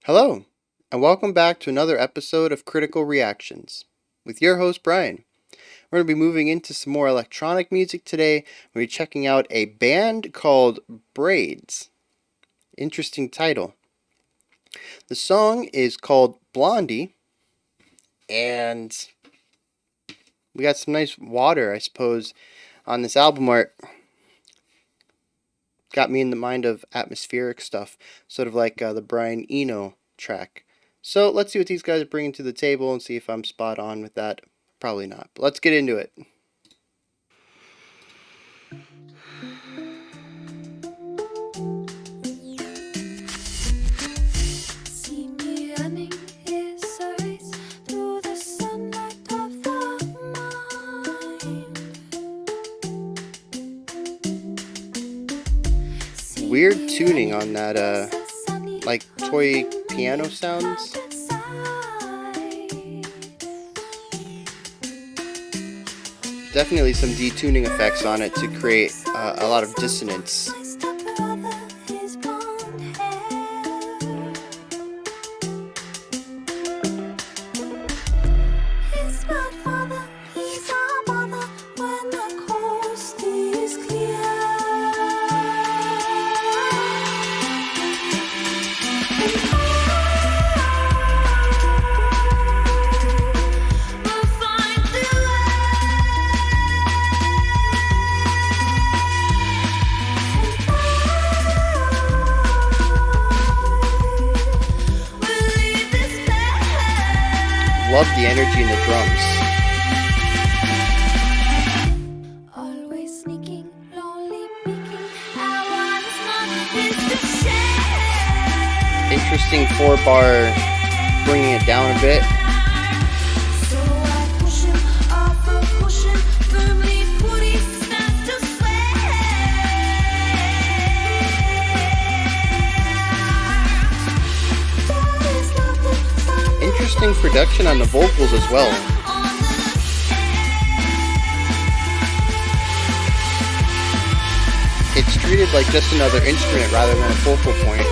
Hello, and welcome back to another episode of Critical Reactions with your host, Bryan. We're going to be moving into some more electronic music today. We're going to be checking out a band called Braids. Interesting title. The song is called Blondie, and we got some nice water, I suppose, on this album art. Got me in the mind of atmospheric stuff, sort of like the Bryan Eno track. So let's see what these guys are bringing to the table and see if I'm spot on with that. Probably not, but let's get into it. Weird tuning on that, like toy piano sounds. Definitely some detuning effects on it to create a lot of dissonance. Love the energy in the drums. Interesting 4-bar, bringing it down a bit. Interesting production on the vocals as well. It's treated like just another instrument rather than a focal point.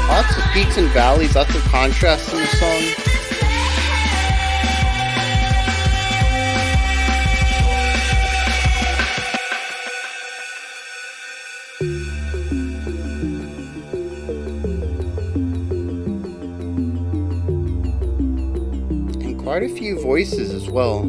Lots of peaks and valleys, lots of contrast in the song. And quite a few voices as well.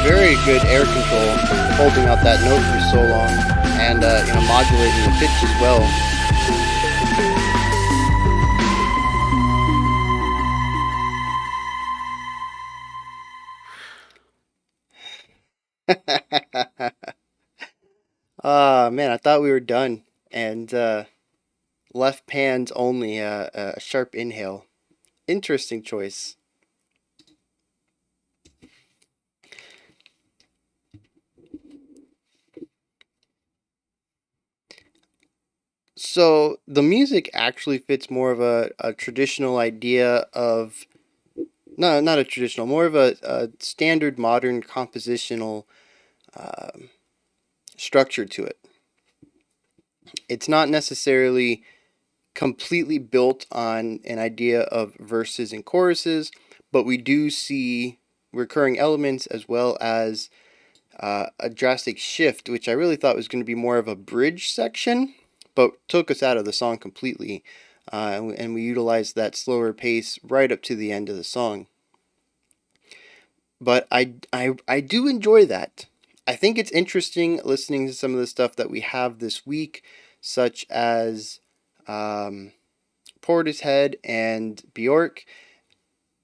Very good air control, holding out that note for so long, and modulating the pitch as well. Ah, man, I thought we were done. And left pans only, a sharp inhale. Interesting choice. So the music actually fits more of a traditional idea of, no, not a traditional, more of a standard modern compositional um structure to it. It's not necessarily completely built on an idea of verses and choruses, but we do see recurring elements as well as a drastic shift, which I really thought was going to be more of a bridge section, but took us out of the song completely. And we utilized that slower pace right up to the end of the song. But I do enjoy that. I think it's interesting listening to some of the stuff that we have this week, such as um, Portishead and Bjork,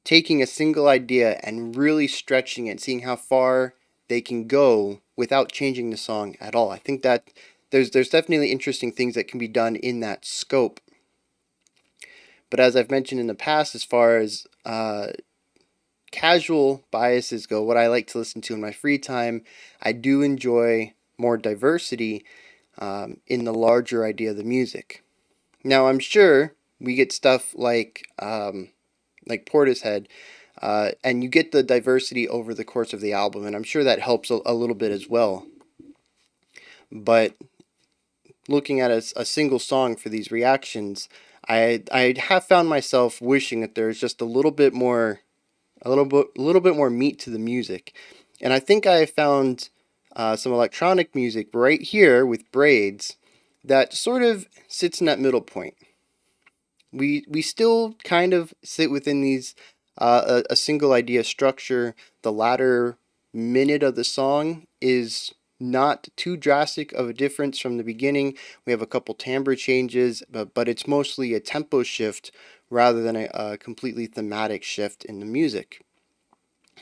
taking a single idea and really stretching it, seeing how far they can go without changing the song at all. I think that there's definitely interesting things that can be done in that scope. But as I've mentioned in the past, as far as casual biases go, what I like to listen to in my free time, I do enjoy more diversity in the larger idea of the music. Now, I'm sure we get stuff like Portishead, and you get the diversity over the course of the album, and I'm sure that helps a little bit as well. But looking at a single song for these reactions, I have found myself wishing that there's just a little bit more meat to the music, and I think I found some electronic music right here with Braids that sort of sits in that middle point. We still kind of sit within these a single idea structure. The latter minute of the song is not too drastic of a difference from the beginning. We have a couple timbre changes, but it's mostly a tempo shift rather than a completely thematic shift in the music.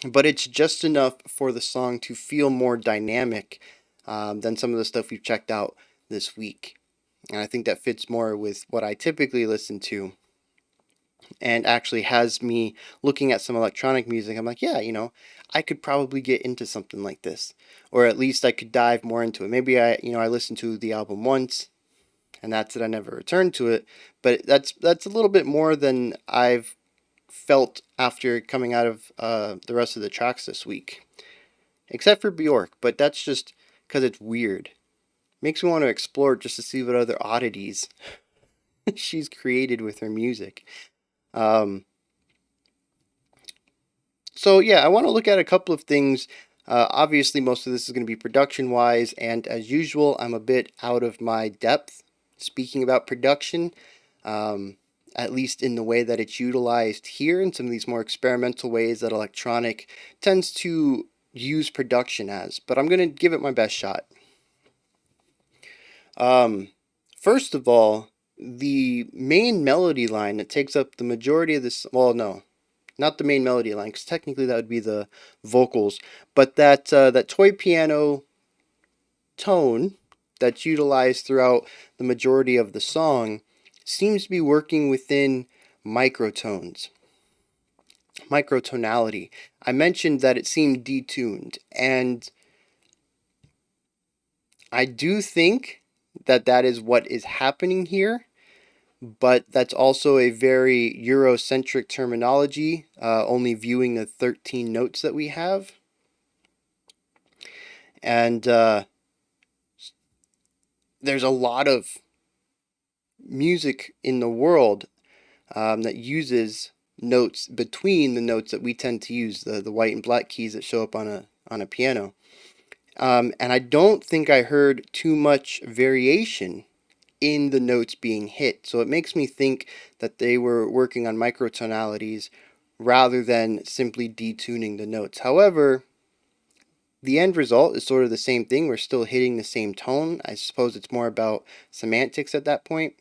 But it's just enough for the song to feel more dynamic than some of the stuff we've checked out this week. And I think that fits more with what I typically listen to, and actually has me looking at some electronic music. I'm like, yeah, I could probably get into something like this, or at least I could dive more into it. Maybe I listened to the album once, and that's it. I never returned to it, but that's a little bit more than I've felt after coming out of the rest of the tracks this week, except for Bjork. But that's just because it's weird. Makes me want to explore just to see what other oddities she's created with her music. Um, So yeah, I want to look at a couple of things. Obviously, most of this is going to be production wise, and as usual, I'm a bit out of my depth speaking about production, um, at least in the way that it's utilized here, in some of these more experimental ways that electronic tends to use production as. But I'm going to give it my best shot. Um, First of all, the main melody line that takes up the majority of this, well, no, not the main melody line, because technically that would be the vocals, but that toy piano tone that's utilized throughout the majority of the song seems to be working within microtones, microtonality. I mentioned that it seemed detuned, and I do think that that is what is happening here. But that's also a very Eurocentric terminology, only viewing the 13 notes that we have. And there's a lot of music in the world that uses notes between the notes that we tend to use, the white and black keys that show up on a piano. And I don't think I heard too much variation in the notes being hit. So it makes me think that they were working on microtonalities rather than simply detuning the notes. However, the end result is sort of the same thing. We're still hitting the same tone. I suppose it's more about semantics at that point.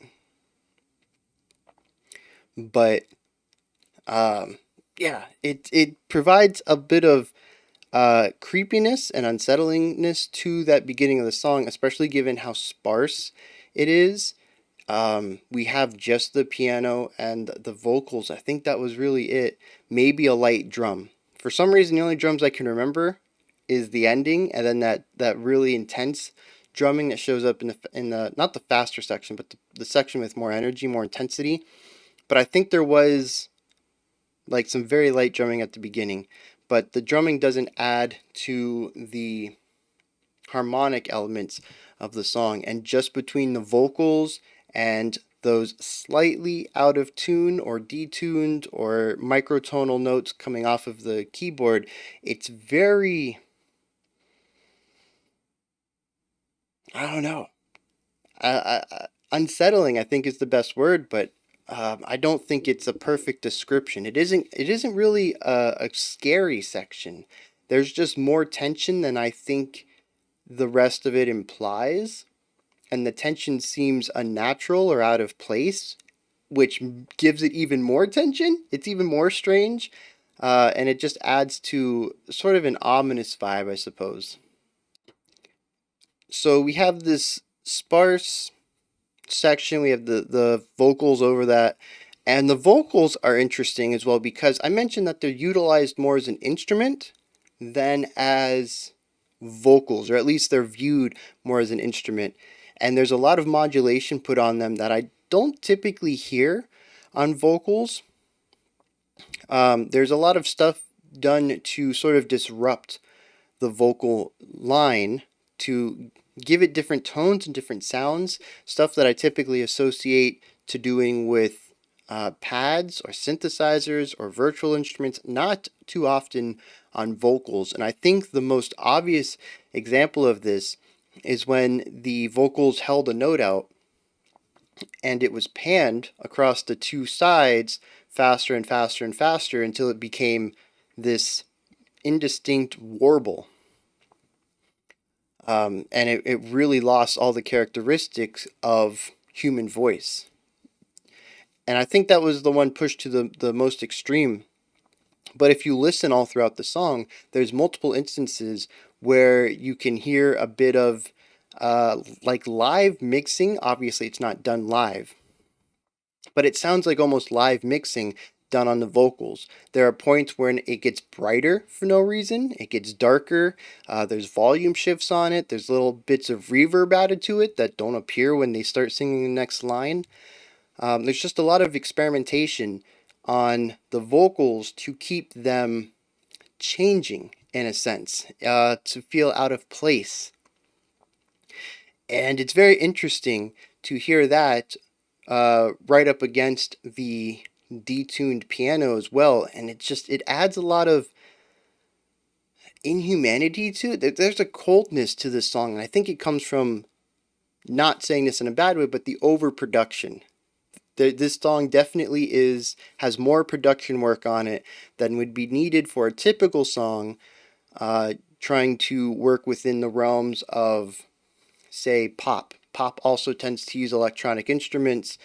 But yeah, it provides a bit of creepiness and unsettlingness to that beginning of the song, especially given how sparse it is. We have just the piano and the vocals. I think that was really it. Maybe a light drum. For some reason, the only drums I can remember is the ending, and then that really intense drumming that shows up in the not the faster section, but the section with more energy, more intensity. But I think there was like some very light drumming at the beginning, but the drumming doesn't add to the harmonic elements of the song. And just between the vocals and those slightly out of tune or detuned or microtonal notes coming off of the keyboard, it's very, I don't know, unsettling, I think is the best word, but I don't think it's a perfect description. It isn't really a scary section. There's just more tension than I think the rest of it implies, and the tension seems unnatural or out of place, which gives it even more tension. It's even more strange, and it just adds to sort of an ominous vibe, I suppose. So we have this sparse section, we have the vocals over that. And the vocals are interesting as well because I mentioned that they're utilized more as an instrument than as vocals, or at least they're viewed more as an instrument. And there's a lot of modulation put on them that I don't typically hear on vocals. There's a lot of stuff done to sort of disrupt the vocal line to give it different tones and different sounds, stuff that I typically associate to doing with pads or synthesizers or virtual instruments, not too often on vocals. And I think the most obvious example of this is when the vocals held a note out and it was panned across the two sides faster and faster and faster until it became this indistinct warble. And it really lost all the characteristics of human voice. And I think that was the one pushed to the most extreme. But if you listen all throughout the song, there's multiple instances where you can hear a bit of like live mixing. Obviously, it's not done live, but it sounds like almost live mixing done on the vocals. There are points when it gets brighter for no reason, it gets darker, there's volume shifts on it, there's little bits of reverb added to it that don't appear when they start singing the next line. There's just a lot of experimentation on the vocals to keep them changing in a sense, to feel out of place. And it's very interesting to hear that right up against the detuned piano as well, and it adds a lot of inhumanity to it. There's a coldness to this song, and I think it comes from, not saying this in a bad way, but the overproduction. This song definitely has more production work on it than would be needed for a typical song, trying to work within the realms of, say, pop. Pop also tends to use electronic instruments,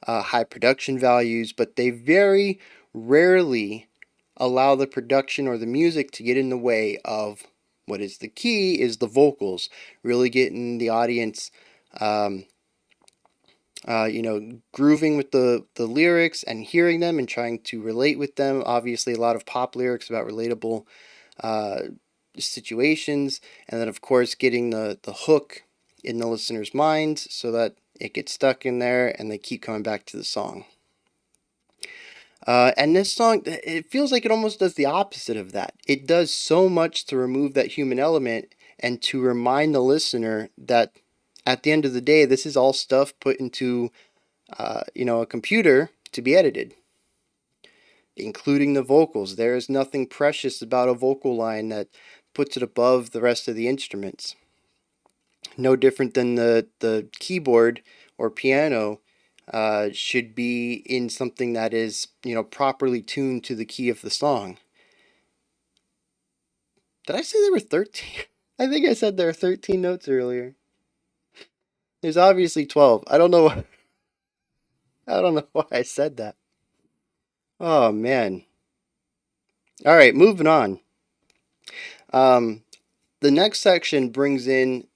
high production values, but they very rarely allow the production or the music to get in the way of what is the key is the vocals, really getting the audience, grooving with the lyrics and hearing them and trying to relate with them. Obviously, a lot of pop lyrics about relatable situations, and then of course getting the hook in the listener's minds so that it gets stuck in there and they keep coming back to the song. And this song, it feels like it almost does the opposite of that. It does so much to remove that human element and to remind the listener that at the end of the day, this is all stuff put into, a computer to be edited, including the vocals. There is nothing precious about a vocal line that puts it above the rest of the instruments. No different than the keyboard or piano should be in something that is, properly tuned to the key of the song. Did I say there were 13? I think I said there were 13 notes earlier. There's obviously 12. I don't know. I don't know why I said that. Oh man. All right, moving on. Um, the next section brings in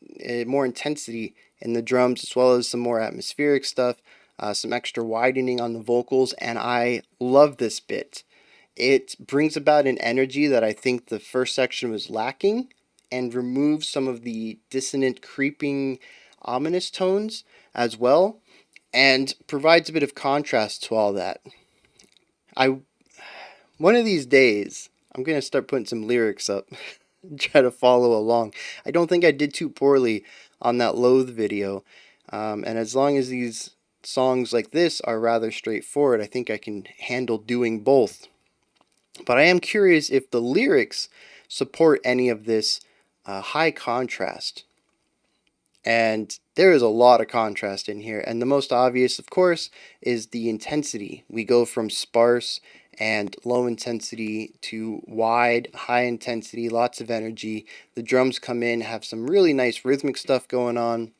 more intensity in the drums as well as some more atmospheric stuff, some extra widening on the vocals, and I love this bit. It brings about an energy that I think the first section was lacking and removes some of the dissonant, creeping, ominous tones as well, and provides a bit of contrast to all that. I One of these days I'm gonna start putting some lyrics up and try to follow along. I don't think I did too poorly on that Loathe video, and as long as these songs like this are rather straightforward, I think I can handle doing both. But I am curious if the lyrics support any of this high contrast. And there is a lot of contrast in here. And the most obvious, of course, is the intensity. We go from sparse and low intensity to wide, high intensity, lots of energy. The drums come in, have some really nice rhythmic stuff going on,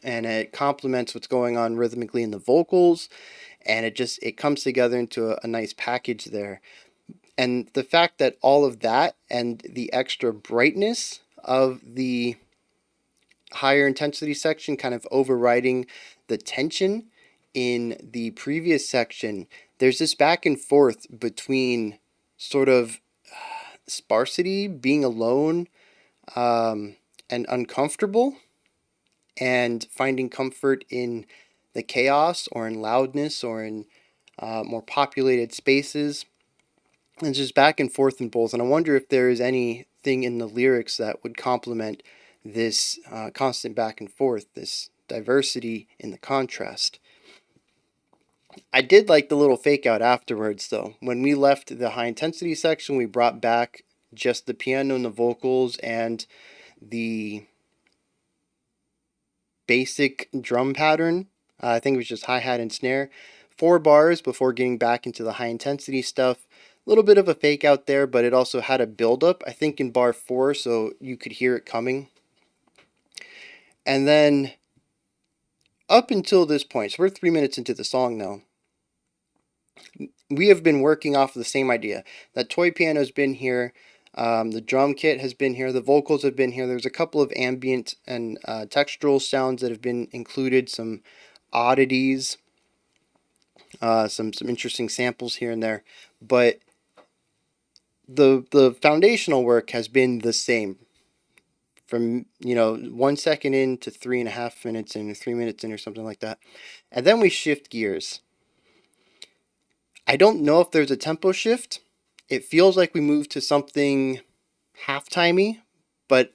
and it complements what's going on rhythmically in the vocals, and it comes together into a nice package there. And the fact that all of that and the extra brightness of the higher intensity section kind of overriding the tension in the previous section, there's this back and forth between sort of sparsity, being alone, and uncomfortable, and finding comfort in the chaos or in loudness or in more populated spaces. And just back and forth in both. And I wonder if there is anything in the lyrics that would complement this constant back and forth, this diversity in the contrast. I did like the little fake out afterwards, though. When we left the high intensity section, we brought back just the piano and the vocals and the basic drum pattern. I think it was just hi-hat and snare. 4 bars before getting back into the high intensity stuff. A little bit of a fake out there, but it also had a build up, I think, in bar 4, so you could hear it coming. And then up until this point, so we're 3 minutes into the song now, we have been working off of the same idea. That toy piano's been here, the drum kit has been here, the vocals have been here. There's a couple of ambient and textural sounds that have been included, some oddities, some interesting samples here and there, but the foundational work has been the same from 1 second in to 3.5 minutes in, or 3 minutes in, or something like that. And then we shift gears. I don't know if there's a tempo shift. It feels like we moved to something half-timey, but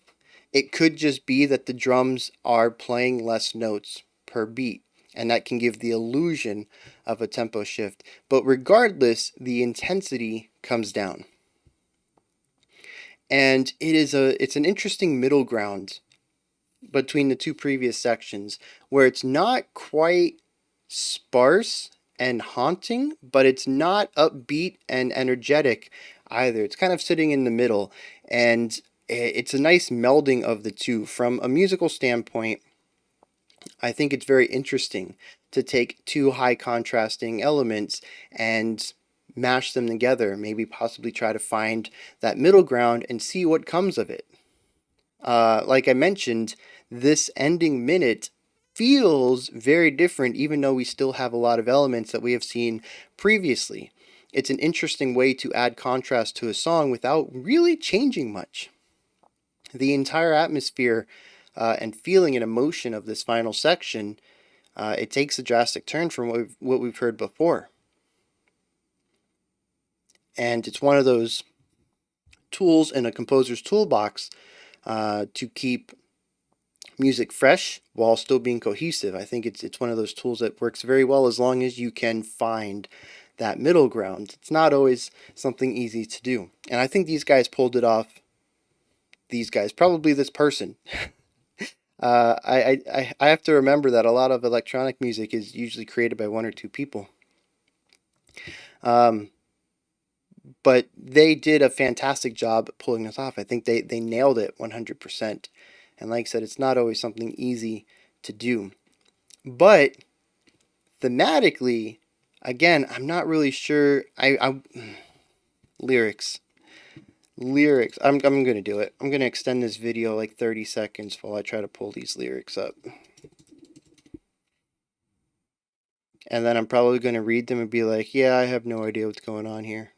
it could just be that the drums are playing less notes per beat, and that can give the illusion of a tempo shift. But regardless, the intensity comes down. And it's an interesting middle ground between the two previous sections, where it's not quite sparse and haunting, but it's not upbeat and energetic either. It's kind of sitting in the middle, and it's a nice melding of the two. From a musical standpoint, I think it's very interesting to take two high contrasting elements and mash them together, maybe possibly try to find that middle ground and see what comes of it. Like I mentioned, this ending minute feels very different, even though we still have a lot of elements that we have seen previously. It's an interesting way to add contrast to a song without really changing much. The entire atmosphere and feeling and emotion of this final section, it takes a drastic turn from what we've heard before. And it's one of those tools in a composer's toolbox to keep music fresh while still being cohesive. I think it's one of those tools that works very well as long as you can find that middle ground. It's not always something easy to do. And I think these guys pulled it off. These guys, probably this person. I have to remember that a lot of electronic music is usually created by 1 or 2 people. But they did a fantastic job pulling this off. I think they nailed it 100%. And like I said, it's not always something easy to do. But thematically, again, I'm not really sure. Lyrics. lyrics. I'm gonna do it. I'm gonna extend this video like 30 seconds while I try to pull these lyrics up. And then I'm probably gonna read them and be like, yeah, I have no idea what's going on here.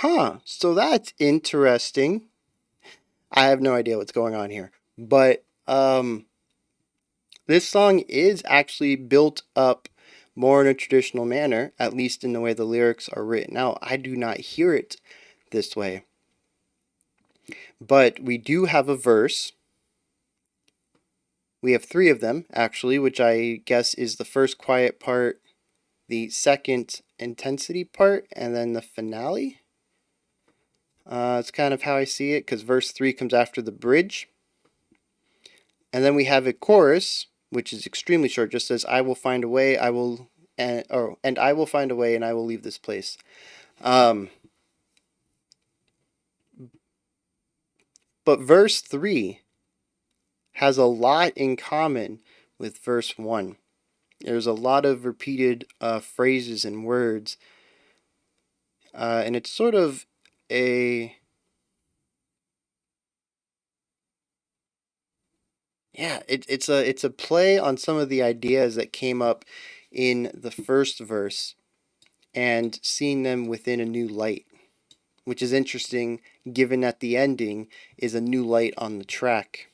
Huh, so that's interesting. I have no idea what's going on here. But this song is actually built up more in a traditional manner, at least in the way the lyrics are written out. I do not hear it this way. But we do have a verse. We have three of them, actually, which I guess is the first quiet part, the second intensity part, and then the finale. It's kind of how I see it, because verse 3 comes after the bridge. And then we have a chorus, which is extremely short, just says, I will find a way, I will, and I will find a way, and I will leave this place. But verse 3 has a lot in common with verse 1. There's a lot of repeated phrases and words, and it's sort of a it's a play on some of the ideas that came up in the first verse and seeing them within a new light, which is interesting given that the ending is a new light on the track.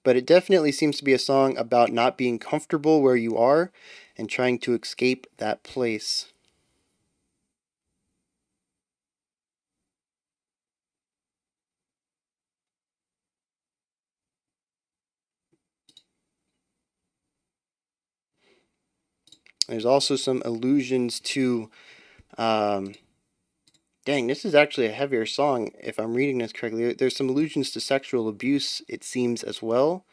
But it definitely seems to be a song about not being comfortable where you are and trying to escape that place. There's also some allusions to, um, dang, this is actually a heavier song if I'm reading this correctly. There's some allusions to sexual abuse, it seems, as well,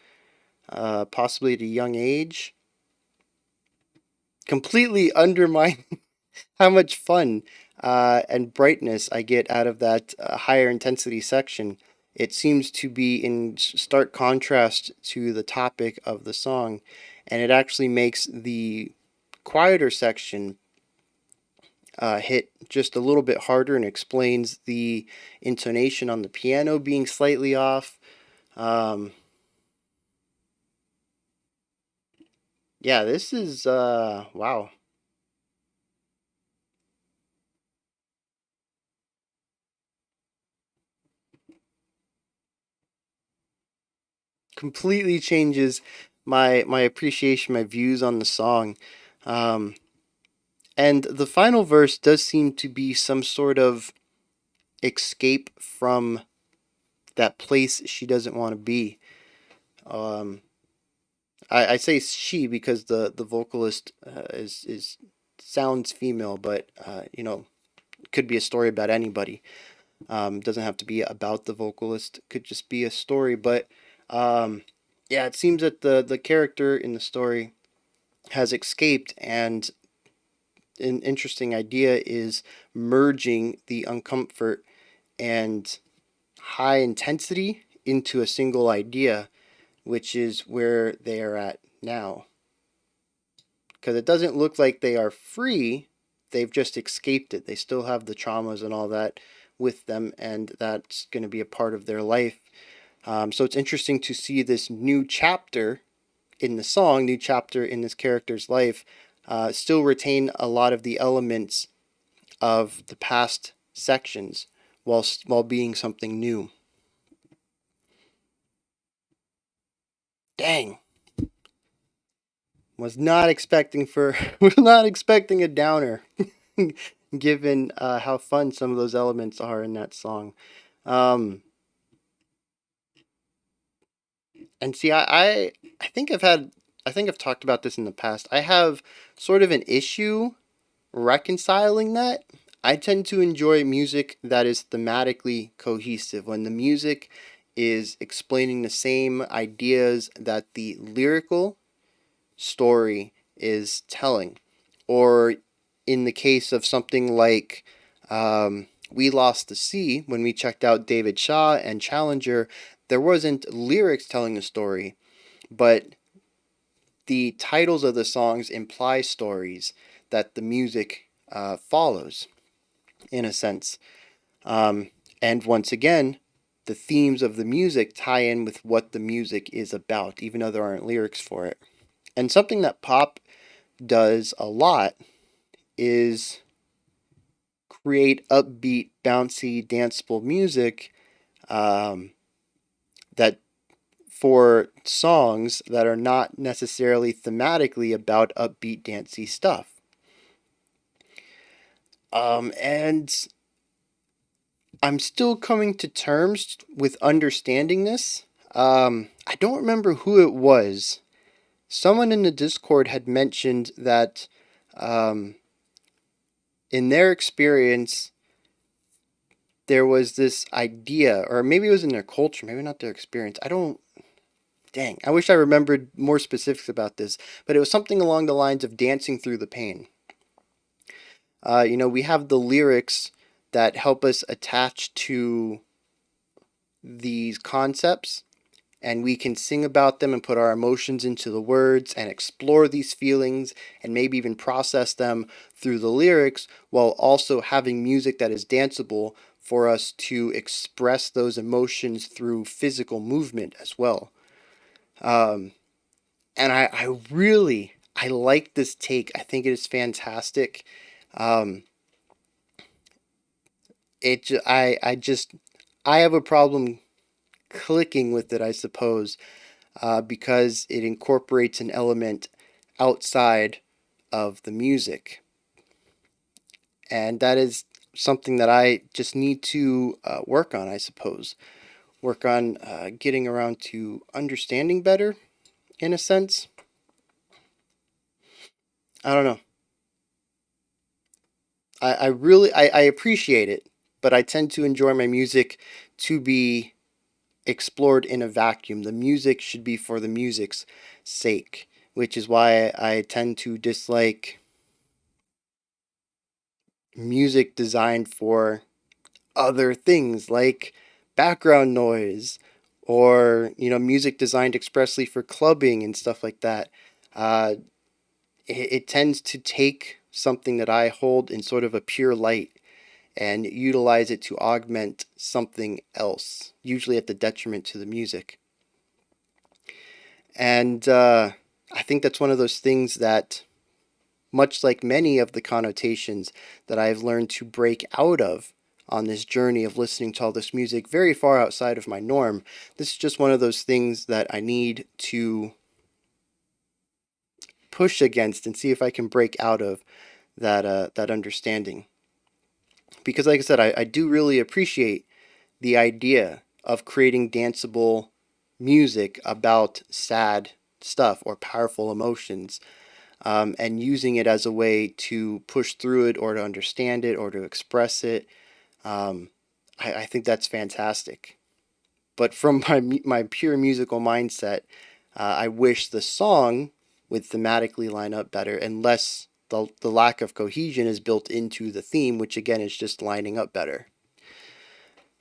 possibly at a young age. Completely undermine how much fun and brightness I get out of that higher intensity section. It seems to be in stark contrast to the topic of the song, and it actually makes the quieter section hit just a little bit harder and explains the intonation on the piano being slightly off. Um, yeah, this is wow. Completely changes my appreciation, my views on the song. Um, and the final verse does seem to be some sort of escape from that place she doesn't want to be. Um, I say she because the vocalist is sounds female, but could be a story about anybody. Doesn't have to be about the vocalist. Could just be a story. But yeah, it seems that the character in the story has escaped, and an interesting idea is merging the uncomfort and high intensity into a single idea, which is where they are at now. Because it doesn't look like they are free, they've just escaped it. They still have the traumas and all that with them, and that's going to be a part of their life. So it's interesting to see this new chapter in the song, new chapter in this character's life, still retain a lot of the elements of the past sections while being something new. Dang, was not expecting for was not expecting a downer, given how fun some of those elements are in that song. Um, and see, I think I think I've talked about this in the past. I have sort of an issue reconciling that. I tend to enjoy music that is thematically cohesive. When the music is explaining the same ideas that the lyrical story is telling. Or in the case of something like We Lost the Sea, when we checked out David Shaw and Challenger, there wasn't lyrics telling the story, but the titles of the songs imply stories that the music follows, in a sense. Um, and once again, the themes of the music tie in with what the music is about, even though there aren't lyrics for it. And something that pop does a lot is create upbeat, bouncy, danceable music um, that for songs that are not necessarily thematically about upbeat, dancey stuff. And I'm still coming to terms with understanding this. I don't remember who it was. Someone in the Discord had mentioned that um, in their experience, there was this idea, or maybe it was in their culture, maybe not their experience. I don't, dang, I wish I remembered more specifics about this, but it was something along the lines of dancing through the pain. We have the lyrics that help us attach to these concepts, and we can sing about them and put our emotions into the words and explore these feelings and maybe even process them through the lyrics, while also having music that is danceable for us to express those emotions through physical movement as well. Um, and I really I like this take. I think it is fantastic. Um, I just I have a problem clicking with it, I suppose, because it incorporates an element outside of the music. And that is something that I just need to work on, I suppose. Work on getting around to understanding better, in a sense. I don't know. I really I appreciate it, but I tend to enjoy my music to be explored in a vacuum. The music should be for the music's sake, which is why I tend to dislike music designed for other things like background noise or music designed expressly for clubbing and stuff like that. uh, it tends to take something that I hold in sort of a pure light and utilize it to augment something else, usually at the detriment to the music. And I think that's one of those things that, much like many of the connotations that I've learned to break out of on this journey of listening to all this music very far outside of my norm, this is just one of those things that I need to push against and see if I can break out of that understanding. Because, like I said, I do really appreciate the idea of creating danceable music about sad stuff or powerful emotions, and using it as a way to push through it or to understand it or to express it. Um, I think that's fantastic. But from my pure musical mindset, I wish the song would thematically line up better, unless the lack of cohesion is built into the theme, which again is just lining up better.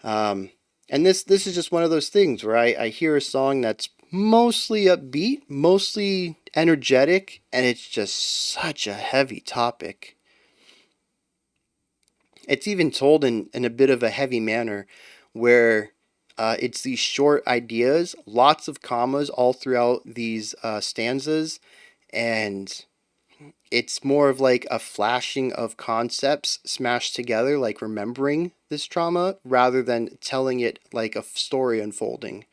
Um, and this is just one of those things where I hear a song that's mostly upbeat, mostly energetic, and it's just such a heavy topic. It's even told in a bit of a heavy manner, where it's these short ideas, lots of commas all throughout these stanzas, and it's more of like a flashing of concepts smashed together, like remembering this trauma, rather than telling it like a story unfolding.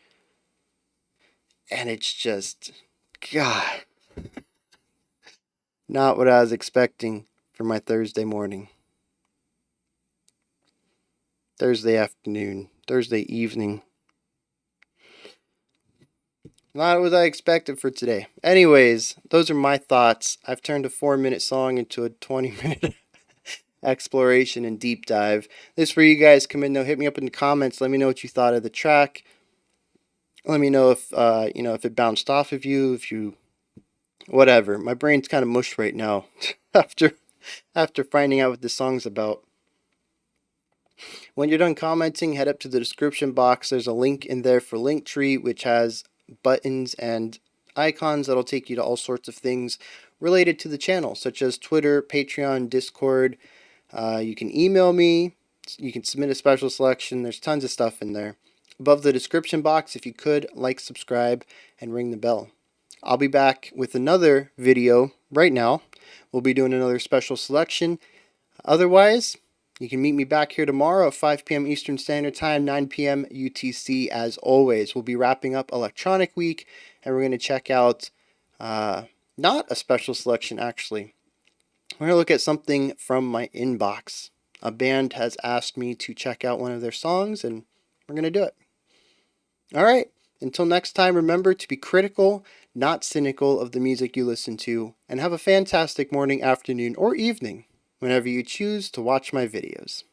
And it's just, God, not what I was expecting for my Thursday morning, Thursday afternoon, Thursday evening. Not what I expected for today. Anyways, those are my thoughts. I've turned a 4-minute song into a 20-minute exploration and deep dive. This is where you guys come in. Now, hit me up in the comments. Let me know what you thought of the track. Let me know if if it bounced off of you, if you Whatever. My brain's kind of mush right now after finding out what this song's about. When you're done commenting, head up to the description box. There's a link in there for Linktree, which has buttons and icons that'll take you to all sorts of things related to the channel, such as Twitter, Patreon, Discord. You can email me. You can submit a special selection. There's tons of stuff in there. Above the description box, if you could, like, subscribe, and ring the bell. I'll be back with another video right now. We'll be doing another special selection. Otherwise, you can meet me back here tomorrow at 5 p.m. Eastern Standard Time, 9 p.m. UTC as always. We'll be wrapping up Electronic Week, and we're going to check out, not a special selection actually. We're going to look at something from my inbox. A band has asked me to check out one of their songs, and we're going to do it. Alright, until next time, remember to be critical, not cynical of the music you listen to, and have a fantastic morning, afternoon, or evening whenever you choose to watch my videos.